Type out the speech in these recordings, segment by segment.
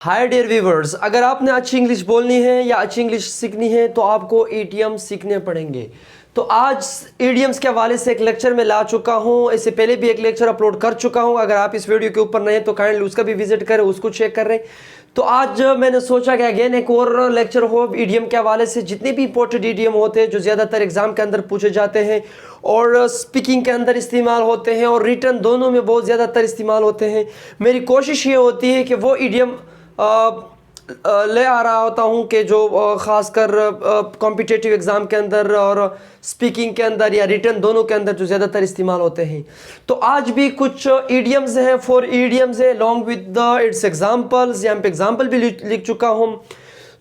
Hi dear viewers, अगर आपने अच्छी इंग्लिश बोलनी है या अच्छी इंग्लिश सीखनी है तो आपको ईडियम सीखने पड़ेंगे। तो आज ईडियम्स के हवाले से एक लेक्चर में ला चुका हूँ। इससे पहले भी एक लेक्चर अपलोड कर चुका हूँ। अगर आप इस वीडियो के ऊपर नए हैं तो काइंडली उसका भी विजिट करें, उसको चेक करें। तो आज मैंने सोचा कि अगेन एक और लेक्चर हो ईडियम के हवाले से। जितने भी इंपॉर्टेंट ईडियम होते हैं जो ज़्यादातर एग्जाम के अंदर पूछे जाते हैं और स्पीकिंग के अंदर इस्तेमाल होते हैं और रिटर्न दोनों में बहुत ज़्यादातर इस्तेमाल होते हैं, मेरी कोशिश ये होती है कि वो ईडियम ले आ रहा होता हूँ कि जो ख़ासकर कॉम्पिटिटिव एग्ज़ाम के अंदर और स्पीकिंग के अंदर या रिटर्न दोनों के अंदर जो ज़्यादातर इस्तेमाल होते हैं। तो आज भी कुछ ईडियम्स हैं, 4 ईडियम्स हैं लॉन्ग विद इट्स एग्जाम्पल्स। यहाँ पे एग्जाम्पल भी लिख चुका हूँ।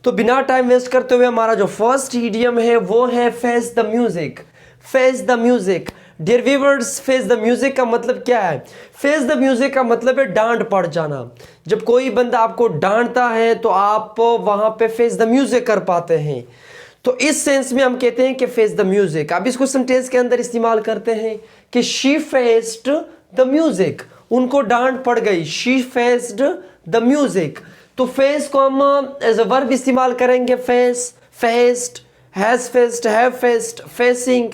तो बिना टाइम वेस्ट करते हुए हमारा जो फर्स्ट ईडियम है वो है face the music. Face the music dear viewers, face the music का मतलब क्या है? फेस द म्यूजिक का मतलब है डांट पड़ जाना। जब कोई बंदा आपको डांटता है तो आप वहां पे फेस द म्यूजिक कर पाते हैं। तो इस सेंस में हम कहते हैं कि फेस द म्यूजिक। अब इसको सेंटेंस के अंदर इस्तेमाल करते हैं कि शी फेस्ड द म्यूजिक, उनको डांट पड़ गई। She faced the music. तो फेस को हम एज अ वर्ब इस्तेमाल करेंगे। Face, faced, has faced, have faced, facing.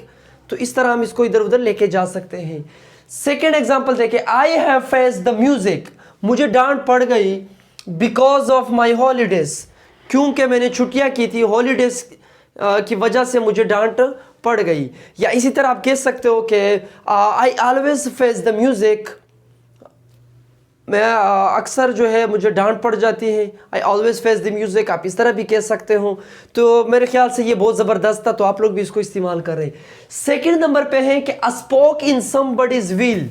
तो इस तरह हम इसको इधर उधर लेके जा सकते हैं। सेकेंड एग्जाम्पल देखिए, I have faced the music, मुझे डांट पड़ गई बिकॉज ऑफ माई हॉलीडेज, क्योंकि मैंने छुट्टियां की थी, हॉलीडेज की वजह से मुझे डांट पड़ गई। या इसी तरह आप कह सकते हो कि I always face the music, मैं अक्सर जो है मुझे डांट पड़ जाती है। I always face the music, आप इस तरह भी कह सकते हो। तो मेरे ख्याल से ये बहुत ज़बरदस्त था, तो आप लोग भी इसको इस्तेमाल कर रहे हैं। सेकेंड नंबर पे है कि स्पोक इन समबडीज व्हील।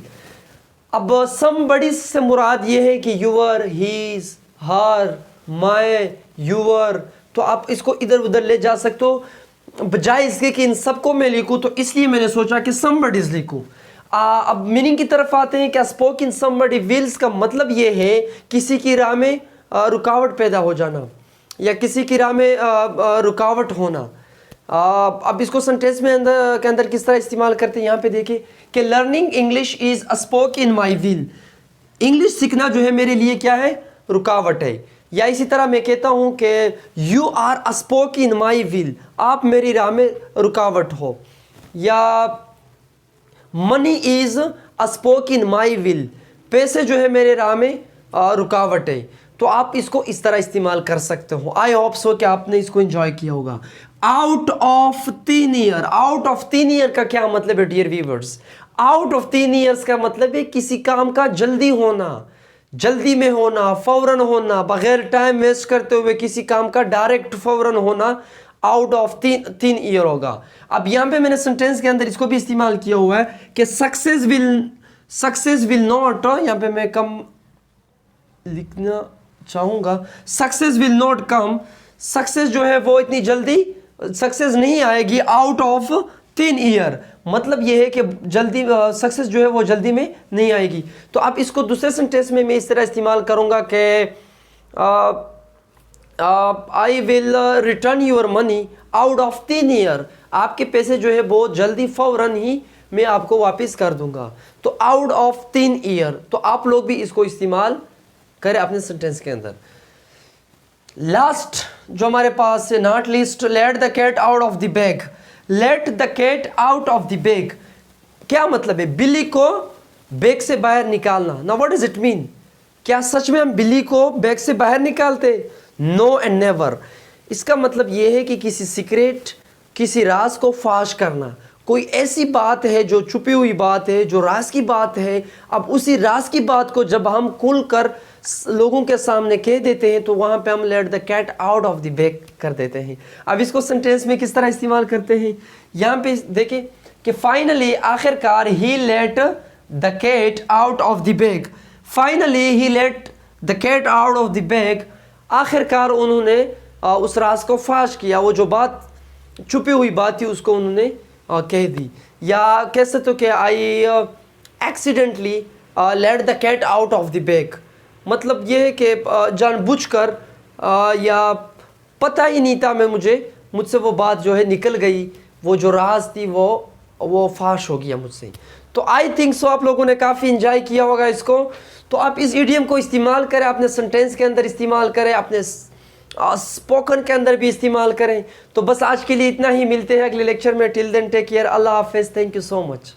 अब समबडी से मुराद ये है कि your, his, her, my, your. तो आप इसको इधर उधर ले जा सकते हो। बजाय इसके कि इन सबको मैं लिखूँ तो इसलिए मैंने सोचा कि समबडीज लिखूँ। अब मीनिंग की तरफ आते हैं कि स्पोक इन समबडी व्हील्स का मतलब ये है किसी की राह में रुकावट पैदा हो जाना या किसी की राह में रुकावट होना। अब इसको सेंटेंस में के अंदर किस तरह इस्तेमाल करते हैं, यहाँ पे देखिए कि learning English is spoke in my wheel. English सीखना जो है मेरे लिए क्या है? रुकावट है। या इसी तरह मैं कहता हूँ कि you are spoke in my wheel, आप मेरी राह में रुकावट हो। या money is spoke in my wheel, पैसे जो है मेरे राह में रुकावट है। तो आप इसको इस तरह इस्तेमाल कर सकते हो। आई होप सो कि आपने इसको एंजॉय किया होगा। Out of 3 year, out of 3 year का क्या मतलब है dear viewers? Out of 3 years का मतलब है किसी काम का जल्दी होना, जल्दी में होना, फौरन होना, बगैर टाइम वेस्ट करते हुए किसी काम का डायरेक्ट फौरन होना। आउट ऑफ 3 ईयर होगा। अब यहाँ पे मैंने सेंटेंस के अंदर इसको भी इस्तेमाल किया हुआ है कि सक्सेस विल नॉट, यहाँ पे मैं कम लिखना चाहूँगा, success will not come, success जो है वो इतनी जल्दी सक्सेस नहीं आएगी आउट ऑफ 3 ईयर। मतलब ये है कि जल्दी सक्सेस जो है वो जल्दी में नहीं आएगी। तो आप इसको दूसरे सेंटेंस में मैं इस तरह इस्तेमाल करूँगा कि I will return your money out of 3 year, आपके पैसे जो है बहुत जल्दी फौरन ही मैं आपको वापस कर दूंगा। तो आउट ऑफ 3 ईयर, तो आप लोग भी इसको इस्तेमाल करें अपने सेंटेंस के अंदर। लास्ट जो हमारे पास है, not least, let the cat out of the bag. Let the cat out of the bag क्या मतलब है? बिल्ली को बैग से बाहर निकालना। ना व्हाट डज इट मीन? क्या सच में हम बिल्ली को बैग से बाहर निकालते? No and never. इसका मतलब यह है कि किसी सीक्रेट, किसी राज को फाश करना। कोई ऐसी बात है जो छुपी हुई बात है, जो राज की बात है। अब उसी राज की बात को जब हम खुल कर लोगों के सामने कह देते हैं तो वहां पे हम let the cat out of the bag कर देते हैं। अब इसको सेंटेंस में किस तरह इस्तेमाल करते हैं, यहाँ पे देखें कि फाइनली, आखिरकार, he let the cat out of the bag. Finally he let the cat out of the bag, आखिरकार उन्होंने उस राज को फाश किया। वो जो बात छुपी हुई बात थी उसको उन्होंने कह दी। या कह सकते हो कि I accidentally let the cat out of the bag. मतलब ये है कि जानबूझकर या पता ही नहीं था मुझसे वो बात जो है निकल गई, वो जो राज थी वो फाश हो गया मुझसे। तो आई थिंक सो आप लोगों ने काफ़ी इंजॉय किया होगा इसको। तो आप इस इडियम को इस्तेमाल करें, अपने सेंटेंस के अंदर इस्तेमाल करें, अपने स्पोकन के अंदर भी इस्तेमाल करें। तो बस आज के लिए इतना ही, मिलते हैं अगले लेक्चर में। टिल देन टेक केयर, अल्लाह हाफिज़, थैंक यू सो मच।